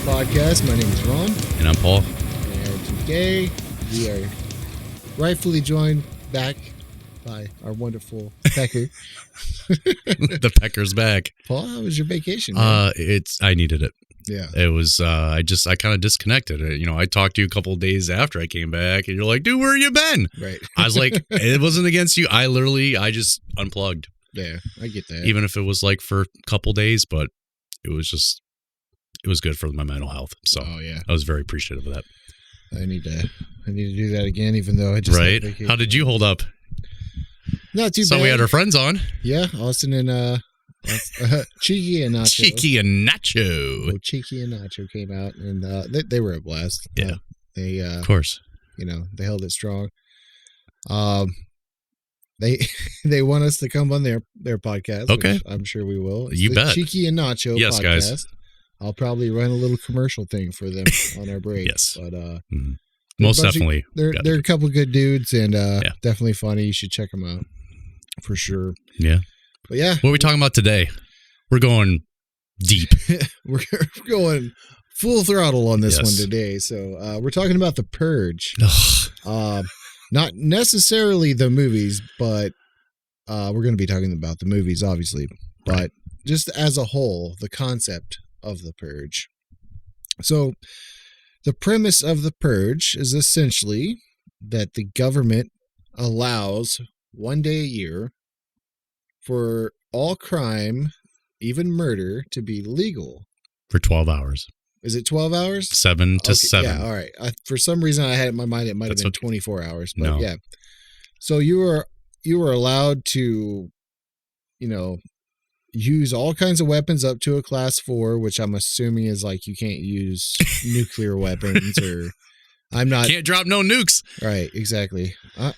podcast. My name is Ron. And I'm Paul. And today we are rightfully joined back by our wonderful Pecker. The Pecker's back. Paul, how was your vacation? Man? I needed it. Yeah. It was, I kind of disconnected. I talked to you a couple of days after I came back and you're like, dude, where you been? Right. I was like, it wasn't against you. I just unplugged. Yeah, I get that. Even if it was like for a couple days, but it was good for my mental health. So yeah. I was very appreciative of that. I need to do that again, even though I just right. How did you hold up? Not too bad. So we had our friends on. Yeah, Austin and Cheeky and Nacho. Cheeky and Nacho. Oh, Cheeky and Nacho came out, and they were a blast. Yeah, they of course. They held it strong. They want us to come on their podcast. Okay, which I'm sure we will. It's you the bet. Cheeky and Nacho yes, podcast. Guys. I'll probably run a little commercial thing for them on our break. Yes, but most definitely. They're a couple of good dudes and definitely funny. You should check them out for sure. Yeah. But yeah, what are we talking about today? We're going deep. We're going full throttle on this one today. So we're talking about the Purge. Not necessarily the movies, but we're going to be talking about the movies, obviously. But just as a whole, the concept of the Purge. So the premise of the Purge is essentially that the government allows one day a year for all crime, even murder, to be legal. For 12 hours. Is it 12 hours? 7 to 7. Yeah, all right. For some reason, I had it in my mind it might have been 24 hours. But no. Yeah. So you were allowed to, use all kinds of weapons up to a class 4, which I'm assuming is like you can't use nuclear weapons or can't drop no nukes. Right, exactly. I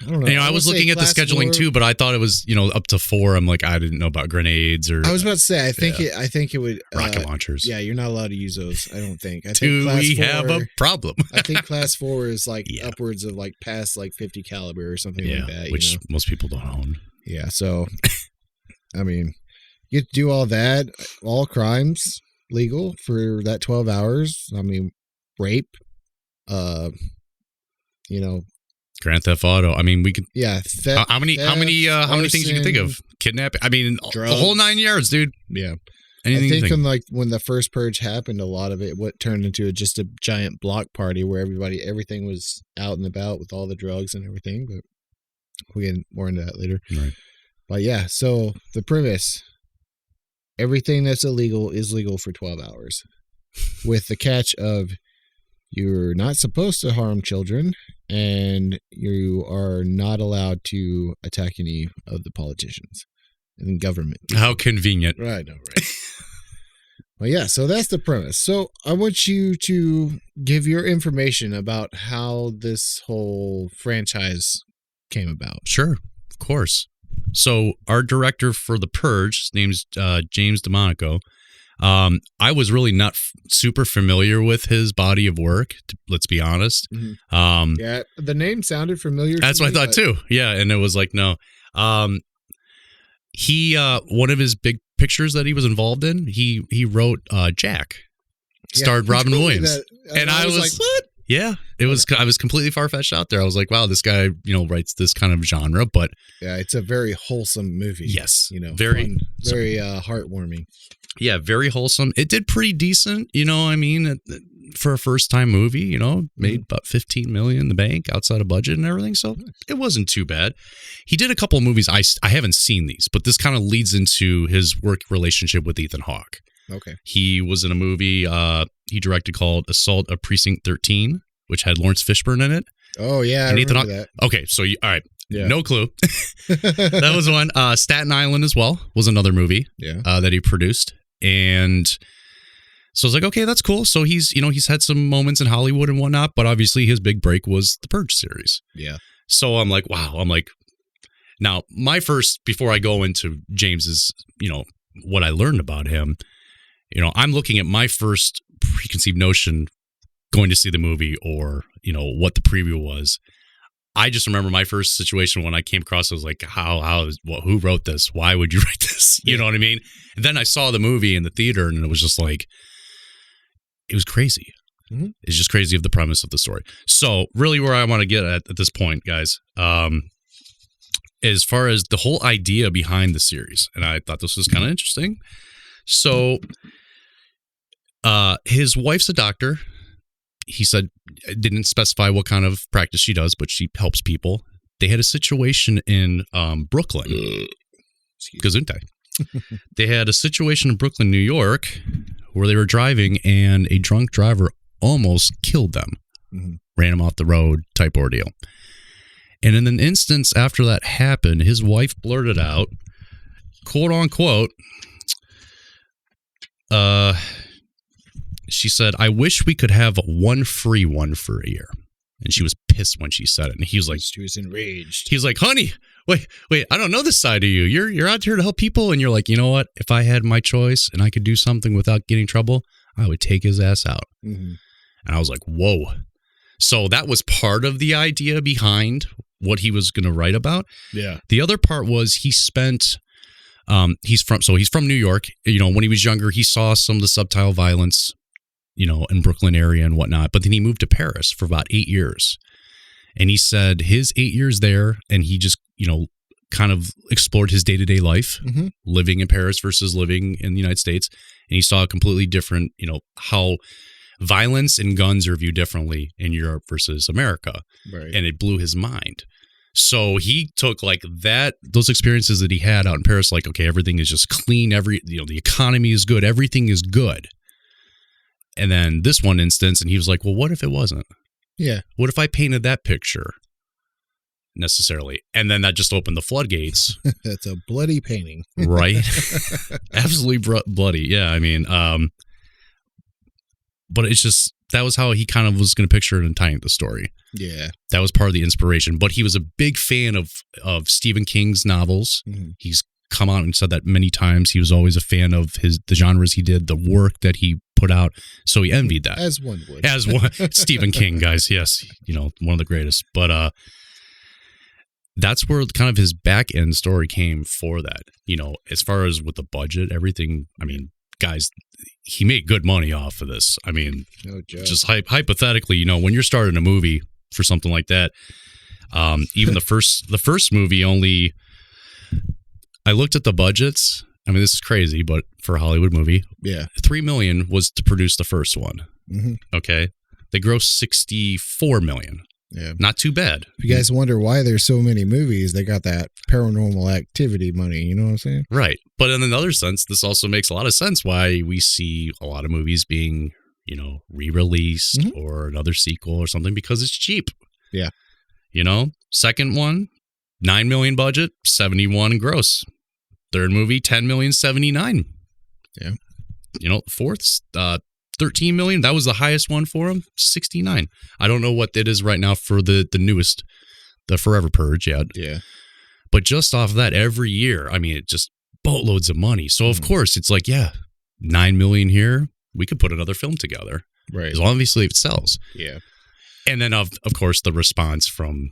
don't know. I was looking at the scheduling 4, too, but I thought it was, up to 4. I'm like, I didn't know about grenades or. I was about to say, I think it would rocket launchers. Yeah, you're not allowed to use those. I don't think. Do we have a problem? I think class 4 is like upwards of like past like 50 caliber or something like that. Which most people don't own. Yeah, so I mean, you get to do all that, all crimes legal for that 12 hours. I mean, rape, Grand Theft Auto. I mean, we could. Yeah. How many things you can think of? Kidnapping. I mean, drugs. The whole 9 yards, dude. Yeah. Anything I think when the first Purge happened, a lot of it turned into just a giant block party where everything was out and about with all the drugs and everything. But we'll get more into that later. Right. But yeah, so the premise, everything that's illegal is legal for 12 hours, with the catch of you're not supposed to harm children, and you are not allowed to attack any of the politicians and government. How convenient. Right. Well, yeah, so that's the premise. So I want you to give your information about how this whole franchise came about. Sure, of course. So our director for The Purge, his name's James DeMonico. I was really not super familiar with his body of work, let's be honest. Mm-hmm. Yeah, the name sounded familiar. That's what I thought too. Yeah, and it was like, no. He one of his big pictures that he was involved in, he wrote Jack. Starred Robin Williams. And I was like, what? Yeah, it was. I was completely far-fetched out there. I was like, wow, this guy, writes this kind of genre, but yeah, it's a very wholesome movie. Yes, very fun, very heartwarming. Yeah, very wholesome. It did pretty decent, for a first-time movie. Made about $15 million in the bank outside of budget and everything, so it wasn't too bad. He did a couple of movies. I haven't seen these, but this kind of leads into his work relationship with Ethan Hawke. Okay. He was in a movie he directed called Assault of Precinct 13, which had Lawrence Fishburne in it. Oh, yeah, I remember that. Okay, so, all right. Yeah. No clue. That was one. Staten Island as well was another movie that he produced. And so I was like, okay, that's cool. So he's had some moments in Hollywood and whatnot, but obviously his big break was the Purge series. Yeah. So I'm like, wow. Now, my first, before I go into James's, what I learned about him, I'm looking at my first preconceived notion going to see the movie or, what the preview was. I just remember my first situation when I came across it was like, who wrote this? Why would you write this? You know what I mean? And then I saw the movie in the theater and it was just like, it was crazy. Mm-hmm. It's just crazy of the premise of the story. So really where I want to get at this point, guys, as far as the whole idea behind the series, and I thought this was kind of interesting. So his wife's a doctor. He said, didn't specify what kind of practice she does, but she helps people. They had a situation in Brooklyn. Gesundheit. They had a situation in Brooklyn, New York, where they were driving and a drunk driver almost killed them, ran them off the road type ordeal. And in an instance after that happened, his wife blurted out, quote unquote, she said, "I wish we could have one free one for a year." And she was pissed when she said it. And he was like, she was enraged. He's like, "Honey, wait, I don't know this side of you. You're out here to help people." And you're like, "You know what? If I had my choice and I could do something without getting in trouble, I would take his ass out." Mm-hmm. And I was like, whoa. So that was part of the idea behind what he was going to write about. Yeah. The other part was he spent, he's from New York. You know, when he was younger, he saw some of the subtle violence, you know, in Brooklyn area and whatnot. But then he moved to Paris for about 8 years. And he said his 8 years there, and he just, you know, kind of explored his day-to-day life, living in Paris versus living in the United States. And he saw a completely different, you know, how violence and guns are viewed differently in Europe versus America. Right. And it blew his mind. So he took like those experiences that he had out in Paris, like, okay, everything is just clean. The economy is good. Everything is good. And then this one instance, and he was like, well, what if it wasn't? Yeah. What if I painted that picture necessarily? And then that just opened the floodgates. That's a bloody painting. Right. Absolutely bloody. Yeah. I mean, but it's just, that was how he kind of was going to picture it and tie into the story. Yeah. That was part of the inspiration. But he was a big fan of Stephen King's novels. Mm-hmm. He's come out and said that many times. He was always a fan of the genres he did, the work that he put out. So he envied that. As one would. As one. Stephen King, guys. Yes. You know, one of the greatest. But that's where kind of his back end story came for that. You know, as far as with the budget, everything, I mean, guys, he made good money off of this. I mean, no joke. Just hypothetically, you know, when you're starting a movie for something like that, even the first movie only, I looked at the budgets. I mean, this is crazy, but for a Hollywood movie, yeah, $3 million was to produce the first one. Mm-hmm. Okay, they grossed $64 million. Yeah, not too bad. If you guys wonder why there's so many movies, they got that Paranormal Activity money. You know what I'm saying? Right. But in another sense, this also makes a lot of sense why we see a lot of movies being, you know, re-released or another sequel or something, because it's cheap. Yeah. You know, second one, $9 million budget, 71 gross. Third movie, 10 million, 79. Yeah. You know, fourth, 13 million. That was the highest one for him, 69. I don't know what it is right now for the newest, the Forever Purge yet. Yeah. But just off of that, every year, I mean, it just boatloads of money. So of course it's like, yeah, 9 million here. We could put another film together. Right. As long as it sells. Yeah. And then of course the response from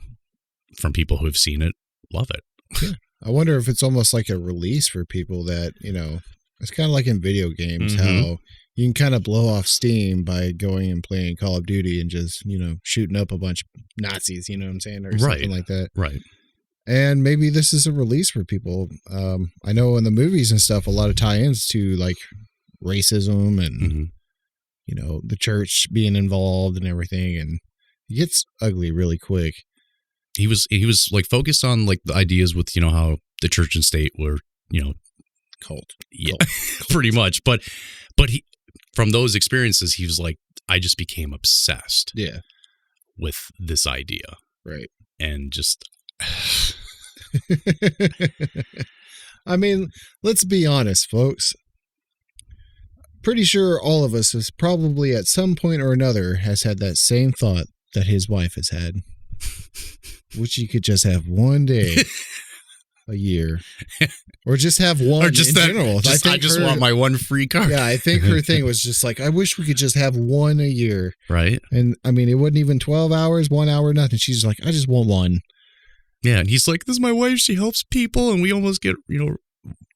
people who have seen it, love it. Yeah. I wonder if it's almost like a release for people that, you know, it's kind of like in video games, how you can kind of blow off steam by going and playing Call of Duty and just, you know, shooting up a bunch of Nazis, you know what I'm saying? Or something like that. Right. And maybe this is a release for people. I know in the movies and stuff, a lot of tie-ins to like racism and, you know, the church being involved and everything. And it gets ugly really quick. He was like focused on like the ideas with, you know, how the church and state were, you know, cult. Yeah, pretty much. But he, from those experiences, he was like, I just became obsessed. Yeah. With this idea. Right. And just, I mean, let's be honest, folks. Pretty sure all of us has probably at some point or another has had that same thought that his wife has had. Which you could just have one day a year, or just have one, or just in general. I just want my one free card. Yeah, I think her thing was just like, I wish we could just have one a year. Right. And I mean, it wasn't even 12 hours, 1 hour, nothing. She's like, I just want one. Yeah, and he's like, this is my wife. She helps people, and we almost get, you know,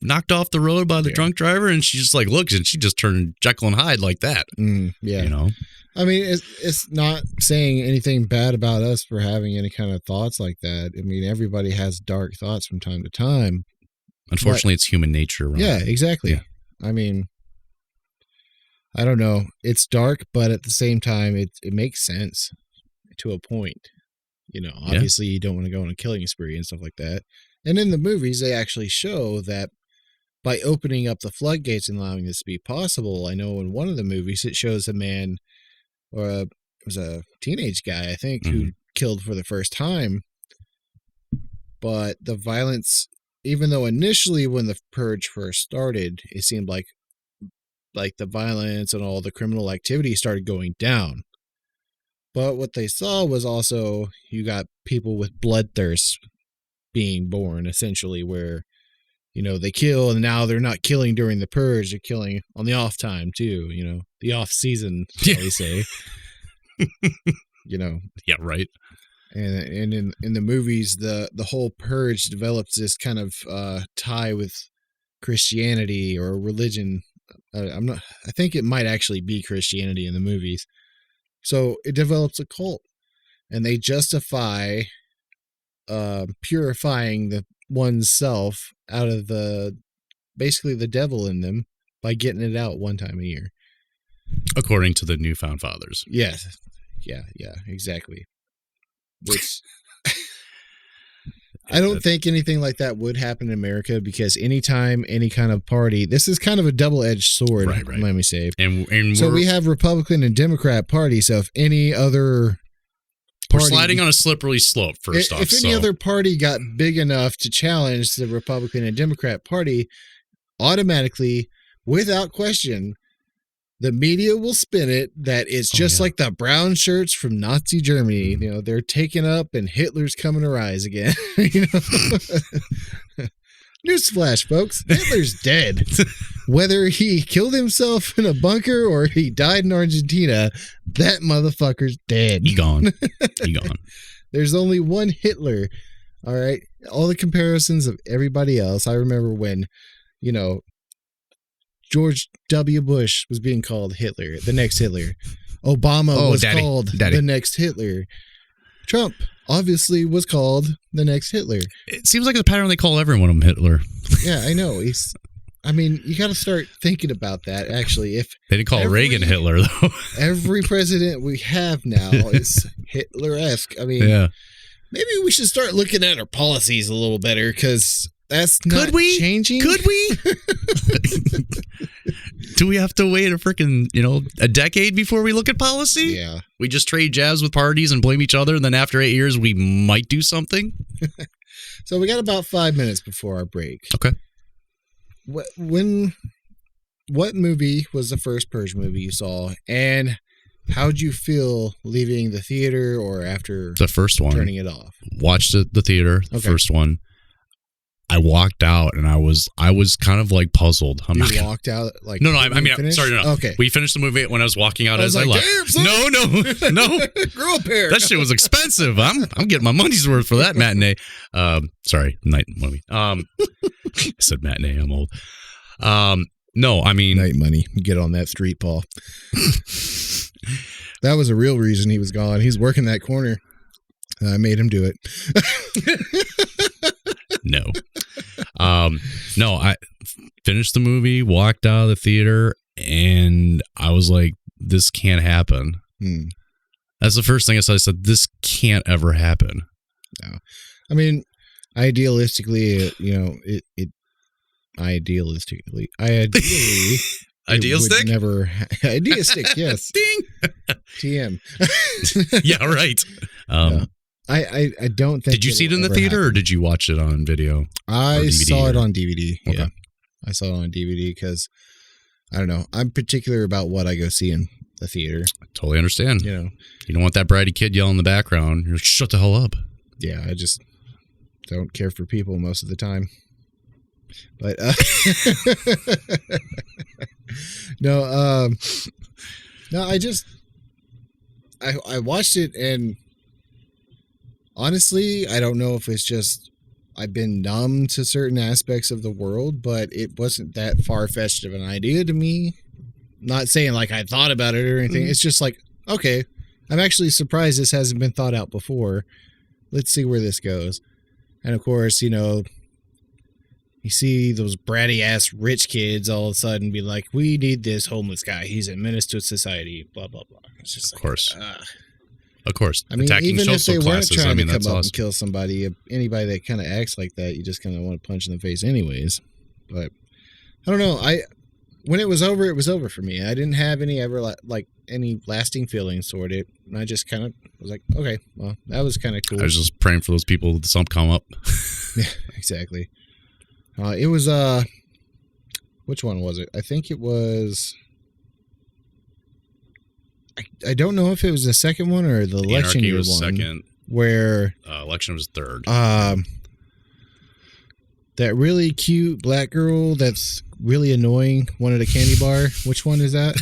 knocked off the road by the drunk driver, and she just like looks, and she just turned Jekyll and Hyde like that. Yeah. You know? I mean, it's not saying anything bad about us for having any kind of thoughts like that. I mean, everybody has dark thoughts from time to time. Unfortunately, it's human nature. Right? Yeah, exactly. Yeah. I mean, I don't know. It's dark, but at the same time, it makes sense to a point. You know, obviously you don't want to go on a killing spree and stuff like that. And in the movies, they actually show that by opening up the floodgates and allowing this to be possible. I know in one of the movies, it shows a man, or it was a teenage guy, I think, who killed for the first time. But the violence, even though initially when the Purge first started, it seemed like the violence and all the criminal activity started going down. But what they saw was also you got people with bloodthirst being born, essentially, where, you know, they kill and now they're not killing during the Purge, they're killing on the off time too, you know, the off season, shall we say. You know. Yeah, right. And in the movies, the whole Purge develops this kind of tie with Christianity or religion. I think it might actually be Christianity in the movies. So it develops a cult, and they justify purifying the one's self out of basically the devil in them by getting it out one time a year. According to the Newfound Fathers. Yes. Yeah, exactly. Which I don't think anything like that would happen in America, because anytime any kind of party, this is kind of a double-edged sword, right. Let me say. And so we have Republican and Democrat party. So if any other party, we're sliding on a slippery slope, first off. If any other party got big enough to challenge the Republican and Democrat party, automatically, without question, the media will spin it that it's just like the brown shirts from Nazi Germany. You know, they're taken up and Hitler's coming to rise again. You know? Newsflash, folks. Hitler's dead. Whether he killed himself in a bunker or he died in Argentina, that motherfucker's dead. He gone. There's only one Hitler. All right. All the comparisons of everybody else. I remember when, you know, George W. Bush was being called Hitler, the next Hitler. Obama was called the next Hitler. Trump obviously was called the next Hitler. It seems like a pattern they call everyone of Hitler. Yeah, I know. I mean, you got to start thinking about that, actually. If they didn't call Reagan Hitler, though. Every president we have now is Hitler-esque. I mean, maybe we should start looking at our policies a little better, because that's not changing. Could we? Do we have to wait a freaking, a decade before we look at policy? Yeah. We just trade jabs with parties and blame each other, and then after 8 years, we might do something? So we got about 5 minutes before our break. Okay. What movie was the first Purge movie you saw, and how'd you feel leaving the theater or after the first one, turning it off? Watched the theater, the first one. I walked out and I was kind of like puzzled. You walked out like no. Okay, we finished the movie when I was walking out as I left. No. Grow a pair. That shit was expensive. I'm getting my money's worth for that matinee. Sorry, night movie. I said matinee. I'm old. No, I mean night money. Get on that street, Paul. That was a real reason he was gone. He's working that corner. I made him do it. No. No, I finished the movie, walked out of the theater, and I was like, this can't happen. That's the first thing I said. I said, this can't ever happen. No. I mean, idealistically, ideally, idealistic? Idealistic, yes. Ding. TM. Yeah, right. No. I don't think. Did you see it in the theater or did you watch it on video? I saw it on DVD. Okay. Yeah, I saw it on DVD because I don't know. I'm particular about what I go see in the theater. I totally understand. You don't want that bratty kid yelling in the background. You're like, shut the hell up. Yeah, I just don't care for people most of the time. But no, I watched it and. Honestly, I don't know if it's just I've been numb to certain aspects of the world, but it wasn't that far-fetched of an idea to me. Not saying like I thought about it or anything. It's just like, okay, I'm actually surprised this hasn't been thought out before. Let's see where this goes. And of course, you know, you see those bratty ass rich kids all of a sudden be like, we need this homeless guy. He's a menace to society, blah, blah, blah. It's just of course. Of course. I mean, attacking even if they weren't classes, trying to come that's up awesome. and kill somebody, anybody that kind of acts like that, you just kind of want to punch in the face anyways. But I don't know. When it was over for me. I didn't have any any lasting feelings toward it. And I just kind of was like, okay, well, that was kind of cool. I was just praying for those people to something come up. Yeah, exactly. It was, which one was it? I think it was, I don't know if it was the second one or the election year was one. Second. Where election was third. That really cute black girl that's really annoying wanted a candy bar. Which one is that?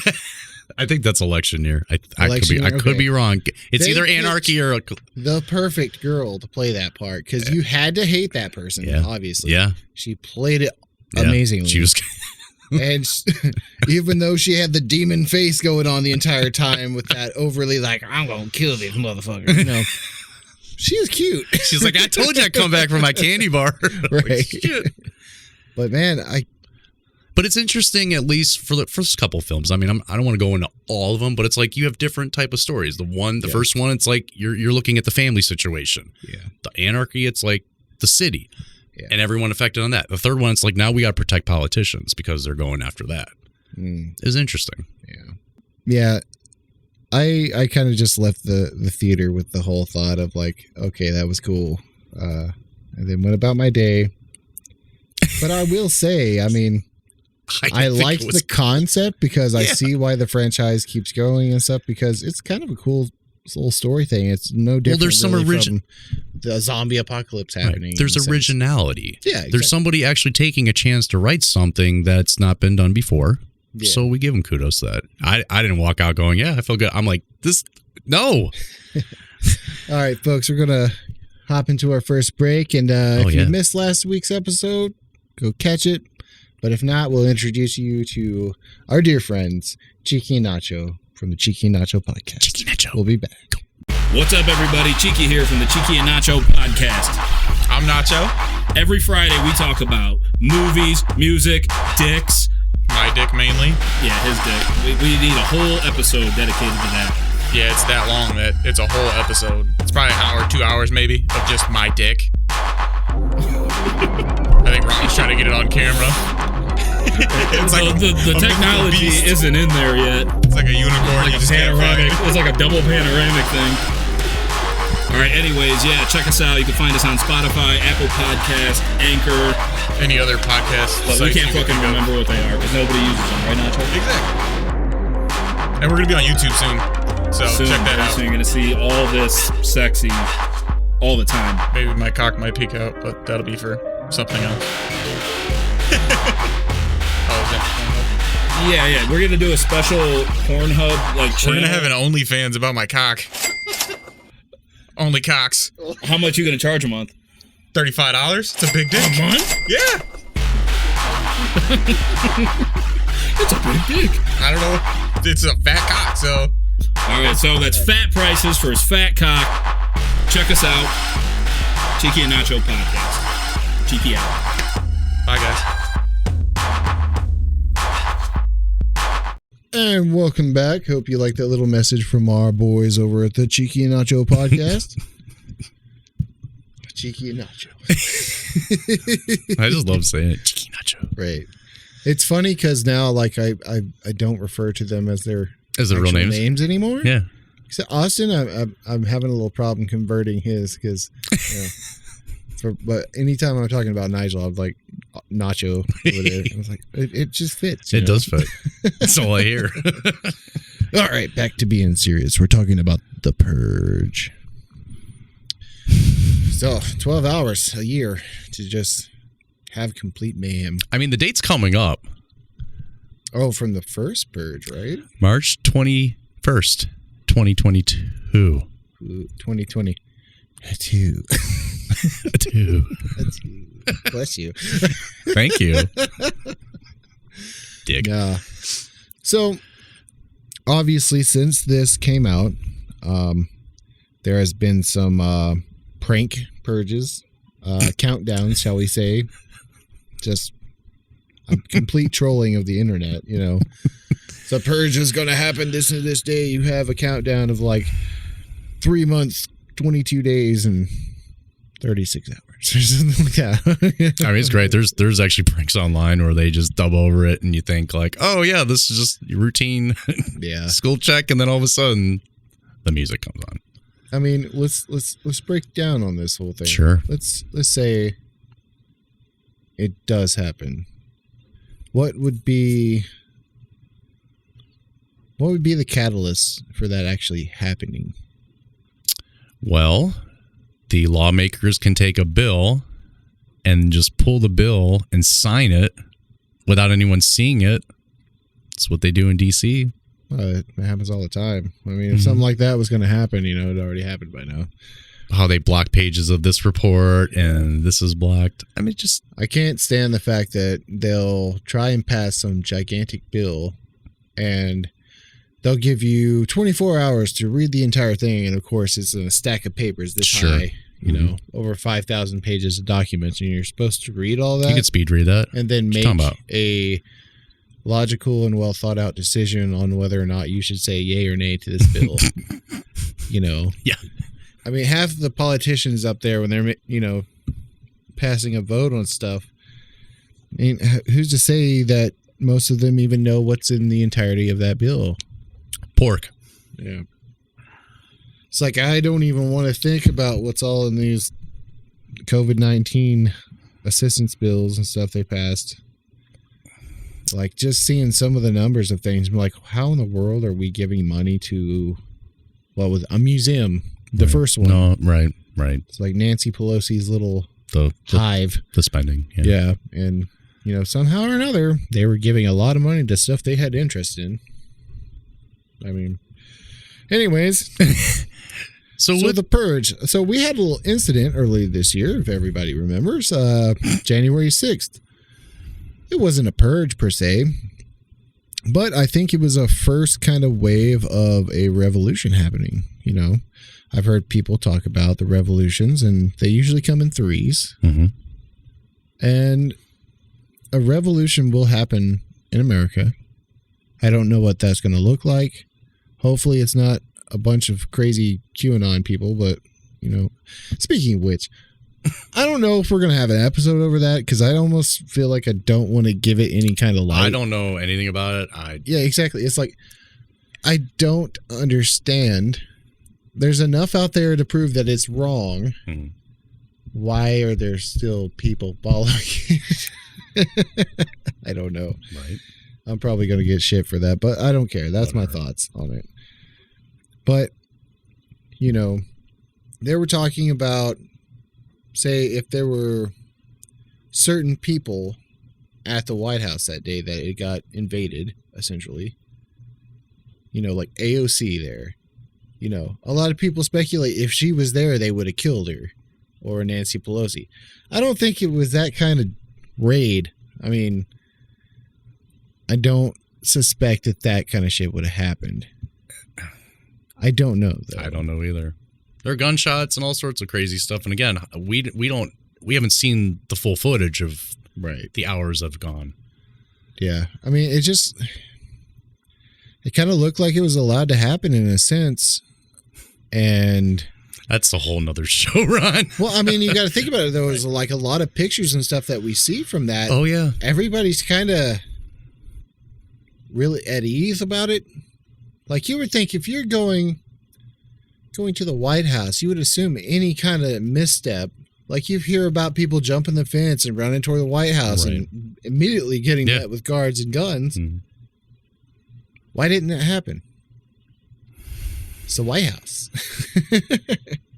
I think that's election year. I could be wrong. It's either anarchy or the perfect girl to play that part because you had to hate that person. Yeah. Obviously, yeah, she played it amazingly. She was. And even though she had the demon face going on the entire time with that overly like, I'm going to kill this motherfucker. You know, she was cute. She's like, I told you I'd come back for my candy bar. Right. Like, shit. But man, But it's interesting, at least for the first couple films. I mean, I don't want to go into all of them, but it's like you have different type of stories. The first one, it's like you're looking at the family situation. Yeah. The anarchy, it's like the city. Yeah. And everyone affected on that. The third one, it's like now we got to protect politicians because they're going after that. It's interesting. Yeah. I kind of just left the theater with the whole thought of like, okay, that was cool. And then went about my day. But I will say, I mean, I liked the concept because I see why the franchise keeps going and stuff because it's kind of a cool little story thing. It's no different there's some from the zombie apocalypse happening. Right. There's originality. Yeah, exactly. There's somebody actually taking a chance to write something that's not been done before. Yeah. So we give them kudos to that. I didn't walk out going, yeah, I feel good. I'm like, no. All right, folks, we're going to hop into our first break. And if you missed last week's episode, go catch it. But if not, we'll introduce you to our dear friends, Cheeky and Nacho from the Cheeky and Nacho podcast. Cheeky Nacho. We'll be back. What's up, everybody? Cheeky here from the Cheeky and Nacho podcast. I'm Nacho. Every Friday, we talk about movies, music, dicks. My dick mainly. Yeah, his dick. We need a whole episode dedicated to that. Yeah, it's that long that it's a whole episode. It's probably an hour, 2 hours maybe, of just my dick. I think Ron's trying to get it on camera. It's like the technology isn't in there yet. It's like a unicorn. Like a panoramic. It's like a double panoramic thing. All right. Anyways, yeah, check us out. You can find us on Spotify, Apple Podcasts, Anchor, any other podcast. But we can't fucking remember what they are because nobody uses them, right, Nacho? Exactly. And we're gonna be on YouTube soon, so check that out. So you're gonna see all this sexy all the time. Maybe my cock might peek out, but that'll be for something else. Yeah. We're gonna do a special Pornhub channel. We're gonna have an OnlyFans about my cock. Only cocks. How much you gonna charge a month? $35. It's a big dick. A month? Yeah. It's a big dick. I don't know. It's a fat cock, so. All right, so that's fat prices for his fat cock. Check us out. Cheeky and Nacho podcast. Cheeky out. Bye, guys. And welcome back. Hope you like that little message from our boys over at the Cheeky and Nacho podcast. Cheeky and Nacho. I just love saying it. Cheeky Nacho. Right. It's funny because now, like, I don't refer to them as their real names anymore. Yeah. So Austin, I'm having a little problem converting his because, but anytime I'm talking about Nigel, I'm like Nacho over there. I was like, it just fits. It does fit. That's all I hear. All right, back to being serious. We're talking about the Purge. So 12 hours a year to just have complete mayhem. I mean, the date's coming up. Oh, from the first Purge, right? March 21st, 2022. 2022. Two. Bless you. Thank you. Dick. Yeah. So, obviously, since this came out, there has been some prank purges, countdowns, shall we say. Just a complete trolling of the internet, you know. The purge is going to happen this and this day. You have a countdown of like 3 months, 22 days, and 36 hours or something like that. I mean, it's great. There's actually pranks online where they just dub over it, and you think like, oh yeah, this is just routine school check, and then all of a sudden the music comes on. I mean, let's break down on this whole thing. Sure. Let's say it does happen. What would be the catalyst for that actually happening? Well, the lawmakers can take a bill and just pull the bill and sign it without anyone seeing it. That's what they do in D.C. It happens all the time. I mean, if something like that was going to happen, you know, it already happened by now. How they block pages of this report and this is blocked. I mean, I can't stand the fact that they'll try and pass some gigantic bill and they'll give you 24 hours to read the entire thing. And of course, it's in a stack of papers this high, you know, over 5,000 pages of documents. And you're supposed to read all that. You could speed read that. And then make a logical and well thought out decision on whether or not you should say yay or nay to this bill. You know? Yeah. I mean, half the politicians up there when they're, you know, passing a vote on stuff, I mean, who's to say that most of them even know what's in the entirety of that bill? Pork. Yeah. It's like, I don't even want to think about what's all in these COVID-19 assistance bills and stuff they passed. Like, just seeing some of the numbers of things, I'm like, how in the world are we giving money to, what was a museum? The first one. No, right. It's like Nancy Pelosi's little hive. The spending. Yeah. And, you know, somehow or another, they were giving a lot of money to stuff they had interest in. I mean, anyways. So the Purge. So we had a little incident early this year, if everybody remembers, January 6th. It wasn't a purge per se, but I think it was a first kind of wave of a revolution happening, you know. I've heard people talk about the revolutions, and they usually come in threes. Mm-hmm. And a revolution will happen in America. I don't know what that's going to look like. Hopefully it's not a bunch of crazy QAnon people, but, you know, speaking of which, I don't know if we're going to have an episode over that because I almost feel like I don't want to give it any kind of light. I don't know anything about it. Yeah, exactly. It's like, I don't understand. There's enough out there to prove that it's wrong. Mm-hmm. Why are there still people following I don't know. Right. I'm probably going to get shit for that, but I don't care. That's my thoughts on it. But, you know, they were talking about, say, if there were certain people at the White House that day that it got invaded, essentially, you know, like AOC there, you know, a lot of people speculate if she was there, they would have killed her, or Nancy Pelosi. I don't think it was that kind of raid. I mean, I don't suspect that kind of shit would have happened. I don't know, though. I don't know either. There are gunshots and all sorts of crazy stuff. And again, we haven't seen the full footage of the hours that have gone. Yeah. I mean, it kind of looked like it was allowed to happen in a sense. And that's a whole nother show, Ron. Well, I mean, you got to think about it, though. There's like a lot of pictures and stuff that we see from that. Oh, yeah. Everybody's kind of really at ease about it. Like, you would think if you're going to the White House, you would assume any kind of misstep. Like, you hear about people jumping the fence and running toward the White House and immediately getting met with guards and guns. Mm-hmm. Why didn't that happen? It's the White House.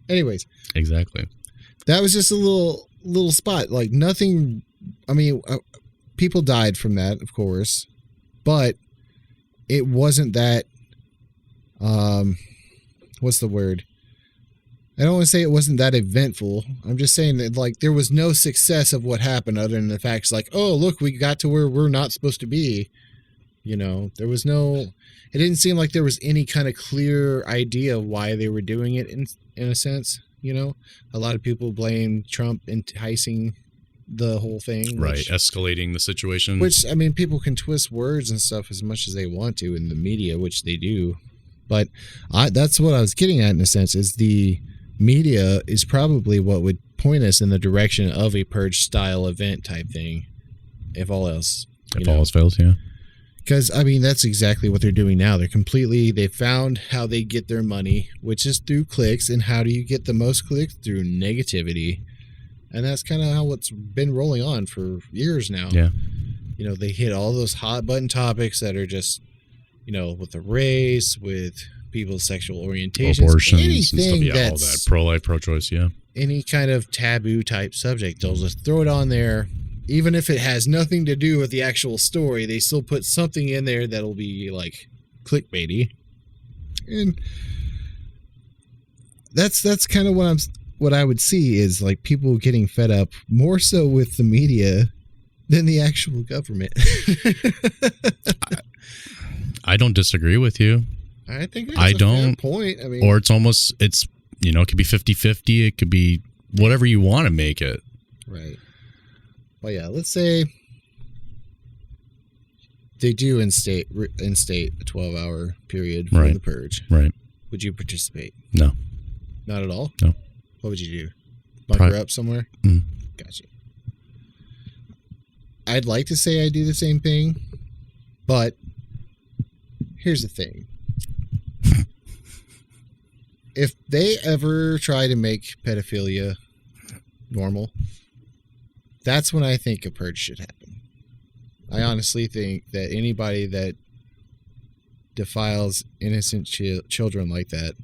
Anyways. Exactly. That was just a little spot. Like, nothing. I mean, people died from that, of course. But it wasn't that. What's the word? I don't want to say it wasn't that eventful. I'm just saying that, like, there was no success of what happened other than the facts like, oh, look, we got to where we're not supposed to be. You know, there was no, it didn't seem like there was any kind of clear idea of why they were doing it in a sense. You know, a lot of people blame Trump enticing the whole thing. Right. Escalating the situation. Which, I mean, people can twist words and stuff as much as they want to in the media, which they do. But that's what I was getting at in a sense, is the media is probably what would point us in the direction of a Purge style event type thing, if all else. If all else fails, yeah. Because, I mean, that's exactly what they're doing now. They found how they get their money, which is through clicks. And how do you get the most clicks? Through negativity. And that's kind of how it's been rolling on for years now. Yeah. You know, they hit all those hot button topics that are just, you know, with the race, with people's sexual orientations, abortions, anything and stuff. Yeah, that's all that. Pro-life, pro-choice, yeah. Any kind of taboo type subject, they'll just throw it on there. Even if it has nothing to do with the actual story, they still put something in there that'll be like clickbaity. And that's kind of what I would see is like people getting fed up more so with the media than the actual government. I don't disagree with you. I think that's a fair point. I mean, or it's you know, it could be 50-50. It could be whatever you want to make it. Right. Well, yeah, let's say they do instate a 12-hour period for the Purge. Right. Would you participate? No. Not at all? No. What would you do? Bunker up somewhere? Mm. Gotcha. I'd like to say I do the same thing, but here's the thing. If they ever try to make pedophilia normal, that's when I think a purge should happen. I honestly think that anybody that defiles innocent children like that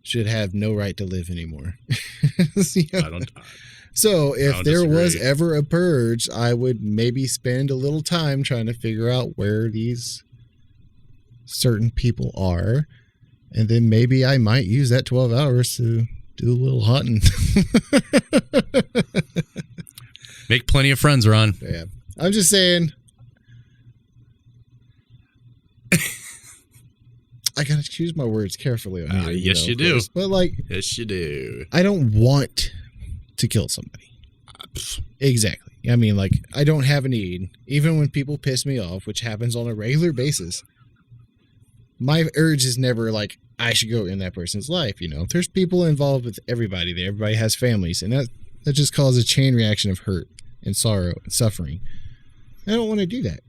should have no right to live anymore. So if there was ever a purge, I would maybe spend a little time trying to figure out where these certain people are. And then maybe I might use that 12 hours to do a little hunting. Make plenty of friends, Ron. Yeah. I'm just saying. I got to choose my words carefully. On here, yes, you do. But like, yes, you do. I don't want to kill somebody. Exactly. I mean, like, I don't have a need. Even when people piss me off, which happens on a regular basis, my urge is never like, I should go in that person's life. You know, there's people involved with everybody there. Everybody has families, and that just causes a chain reaction of hurt and sorrow and suffering. I don't want to do that.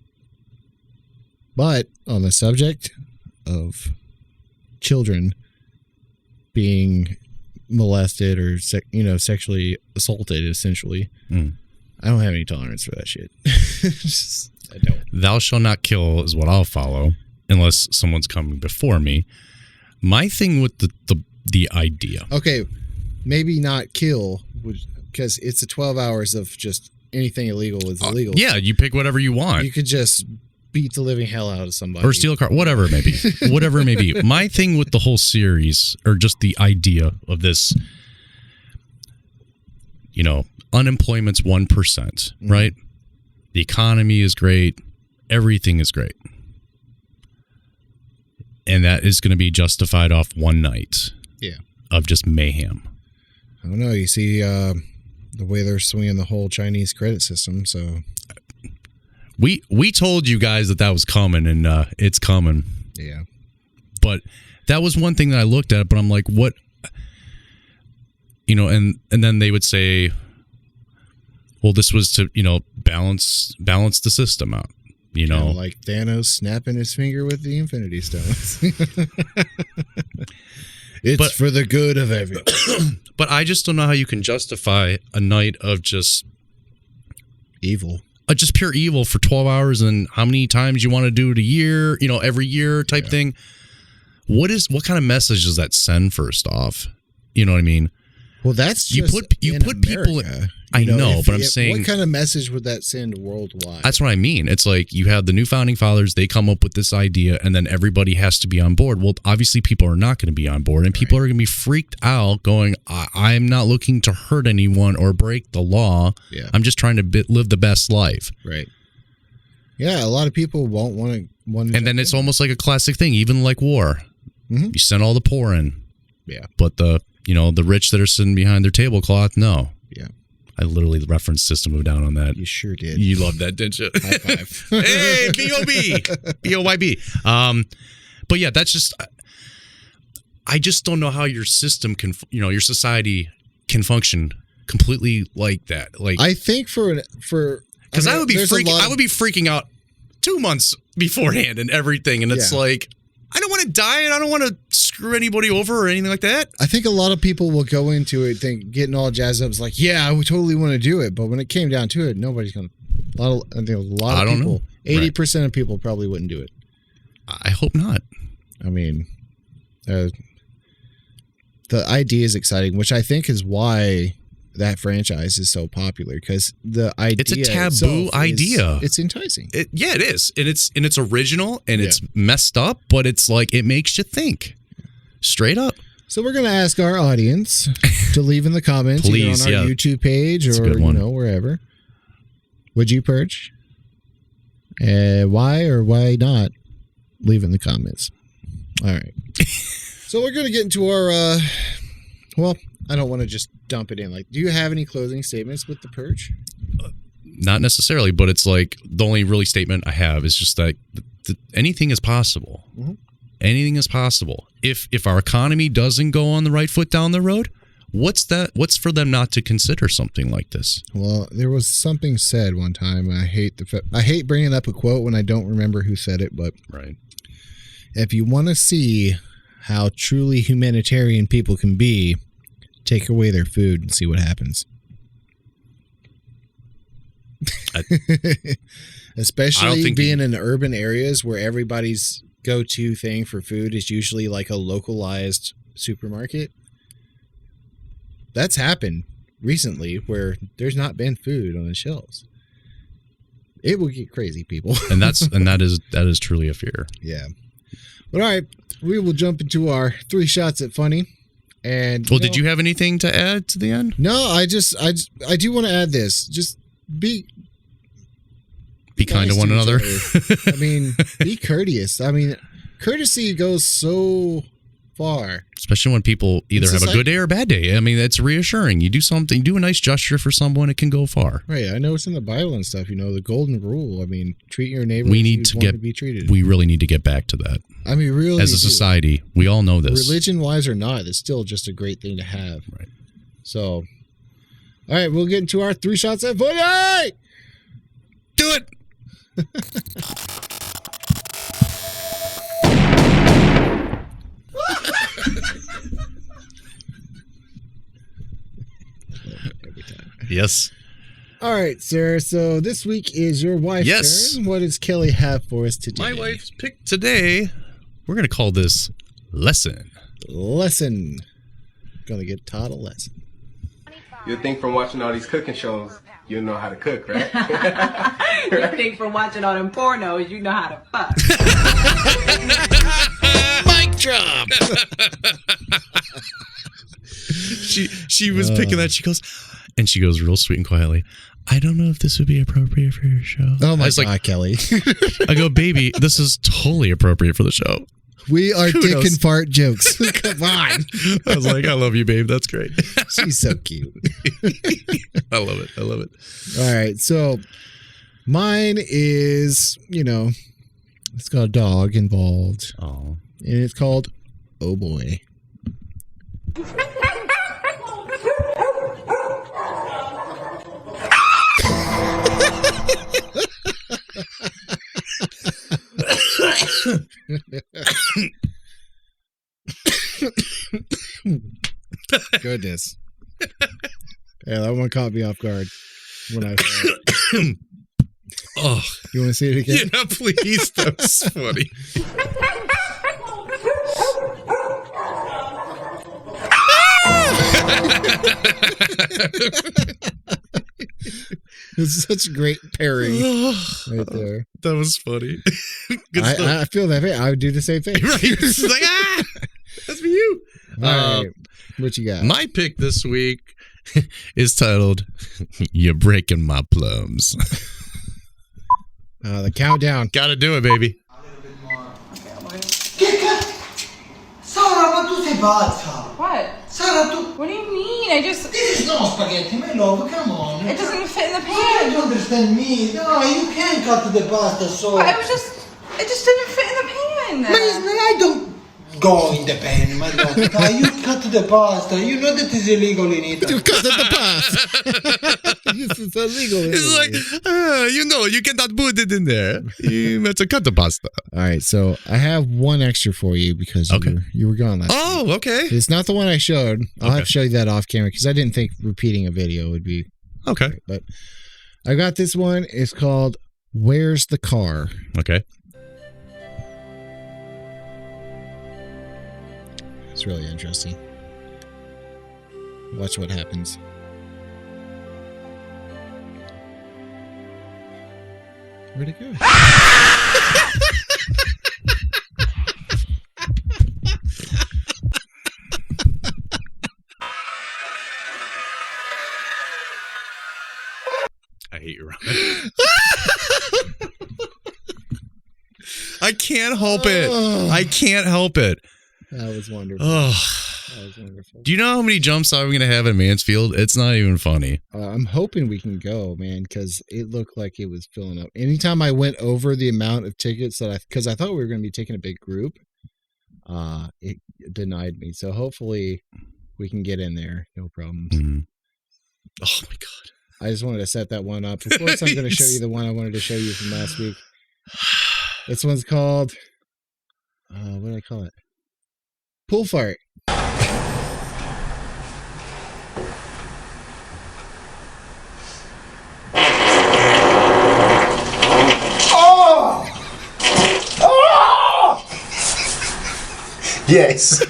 But on the subject of children being molested or sexually assaulted, essentially, I don't have any tolerance for that shit. I don't. Thou shalt not kill is what I'll follow, unless someone's coming before me. My thing with the idea. Okay, maybe not kill, because it's a 12 hours of just anything illegal is illegal. Yeah, you pick whatever you want. You could just beat the living hell out of somebody. Or steal a car, whatever it may be. Whatever it may be. My thing with the whole series, or just the idea of this, you know, unemployment's 1%, right? The economy is great. Everything is great. And that is going to be justified off one night of just mayhem. I don't know. You see the way they're swinging the whole Chinese credit system, so... We told you guys that was coming, and it's coming. Yeah. But that was one thing that I looked at, but I'm like, what? You know, and then they would say, well, this was to, you know, balance the system out. You know, like Thanos snapping his finger with the Infinity Stones. It's for the good of everyone. But I just don't know how you can justify a night of just evil. Just pure evil for 12 hours and how many times you want to do it a year, you know, every year type thing. What kind of message does that send first off? You know what I mean? Well, that's you just put people. I know, but I'm saying, what kind of message would that send worldwide? That's what I mean. It's like you have the new founding fathers. They come up with this idea, and then everybody has to be on board. Well, obviously, people are not going to be on board, and people are going to be freaked out, going, "I'm not looking to hurt anyone or break the law. Yeah. I'm just trying to live the best life." Right. Yeah, a lot of people won't want to. And then it's almost like a classic thing, even like war. Mm-hmm. You send all the poor in. Yeah. But the rich that are sitting behind their tablecloth, no. Yeah. I literally referenced System of a Down on that. You sure did. You loved that, didn't you? High five. Hey, B-O-B. B-O-Y-B. But yeah, that's just, I just don't know how your system can, your society can function completely like that. Like, I think because I would be freaking out 2 months beforehand and everything. And it's like, I don't want to die and I don't want to screw anybody over or anything like that. I think a lot of people will go into it getting all jazzed up. It's like, yeah, I would totally want to do it. But when it came down to it, nobody's going to. I think a lot of people, 80% of people probably wouldn't do it. I hope not. I mean, the idea is exciting, which I think is why that franchise is so popular, because the idea, it's a taboo idea. It's enticing. It is, and it's original and it's messed up, but it's like it makes you think straight up. So we're gonna ask our audience to leave in the comments, please, either on our YouTube page or wherever. Would you purge? Why or why not? Leave it in the comments. All right. So we're gonna get into our. Well, I don't want to just dump it in. Like, do you have any closing statements with the Purge? Not necessarily, but it's like the only really statement I have is just that anything is possible. Mm-hmm. Anything is possible. If our economy doesn't go on the right foot down the road, what's for them not to consider something like this? Well, there was something said one time. I hate bringing up a quote when I don't remember who said it, but right. If you want to see how truly humanitarian people can be, take away their food and see what happens. Especially being in urban areas where everybody's go-to thing for food is usually like a localized supermarket. That's happened recently where there's not been food on the shelves. It will get crazy, people. and that is truly a fear. Yeah. But all right, we will jump into our 3 shots at funny. And did you have anything to add to the end? No, I do want to add this. Just be kind to one another. I mean, be courteous. I mean, courtesy goes so far. Especially when people either have a good day or a bad day. I mean, that's reassuring. You do something, do a nice gesture for someone, it can go far. Right. I know it's in the Bible and stuff, the golden rule. I mean, treat your neighbor as you want to be treated. We really need to get back to that. I mean, really. As a society, we all know this. Religion-wise or not, it's still just a great thing to have. Right. So, all right, we'll get into our 3 shots at funny! Do it! Yes. All right, Sarah. So this week is your wife's turn. What does Kelly have for us today? My wife's pick today. We're going to call this Lesson. Lesson. Gonna get taught a lesson. You think from watching all these cooking shows, you know how to cook, right? You think from watching all them pornos, you know how to fuck. Mic drop. She was picking that. She goes real sweet and quietly, I don't know if this would be appropriate for your show. Oh my God, Kelly. I go, baby, this is totally appropriate for the show. We are dick and fart jokes. Come on. I was like, I love you, babe. That's great. She's so cute. I love it. All right. So mine is, it's got a dog involved. Oh. And it's called Oh Boy. Goodness. Yeah, that one caught me off guard when I saw it. Oh, you want to see it again? Yeah, please. That's funny. It's such a great pairing right there. That was funny. Good stuff. I feel that way. I would do the same thing. Right. It's like, that's for you. All right. What you got? My pick this week is titled "You're Breaking My Plums." The countdown. Gotta do it, baby. Sara, ma tu sei pazza! What? Sara, tu... What do you mean? I just... This is not spaghetti, my love, come on. It doesn't fit in the You don't pan. understand me. No, you can't cut the pasta so... But it just didn't fit in the pan. I don't go in the pan, my love. You cut the pasta. You know that is illegal in Italy. You cut the past. This is illegal. It's like, you cannot put it in there. You have to cut the pasta. All right, so I have one extra for you because you were gone last week. Oh, okay. It's not the one I showed. I'll have to show you that off camera because I didn't think repeating a video would be Okay. great. But I got this one. It's called "Where's the Car?" Okay. It's really interesting. Watch what happens. Where'd it go? I hate you, Robin. I can't help it. I can't help it. That was wonderful. Oh. That was wonderful. Do you know how many jumps I'm going to have in Mansfield? It's not even funny. I'm hoping we can go, man, because it looked like it was filling up. Anytime I went over the amount of tickets because I thought we were going to be taking a big group, it denied me. So hopefully we can get in there. No problems. Mm-hmm. Oh my God. I just wanted to set that one up. Of course, I'm going to show you the one I wanted to show you from last week. This one's called, what did I call it? Pool fart. Yes.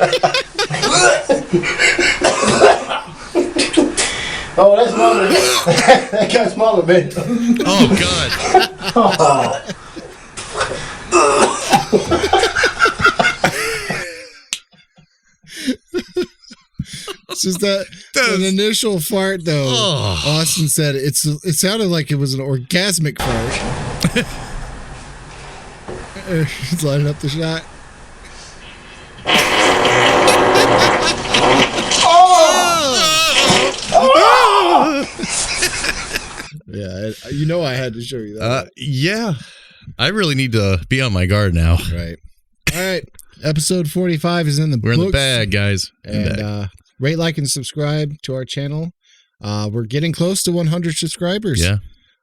Oh, that's smaller. That got smaller, man. Oh, God. It's just that an initial fart, though. Oh. Austin said it sounded like it was an orgasmic fart. He's lining up the shot. Yeah, I had to show you that. Yeah. I really need to be on my guard now. Right. All right. Episode 45 is in the We're books. in the bag, guys. And rate, like, and subscribe to our channel. We're getting close to 100 subscribers. Yeah,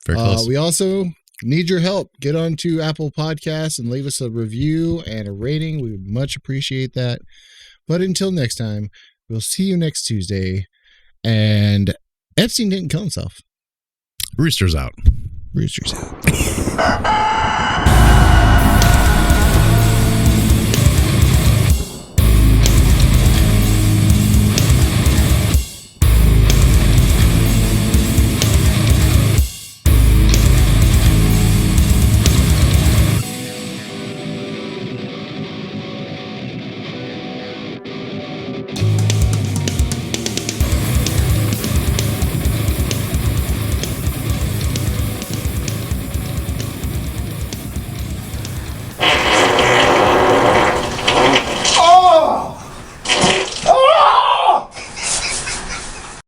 very close. We also need your help. Get onto Apple Podcasts and leave us a review and a rating. We would much appreciate that. But until next time, we'll see you next Tuesday. And Epstein didn't kill himself. Rooster's out. Rooster's out.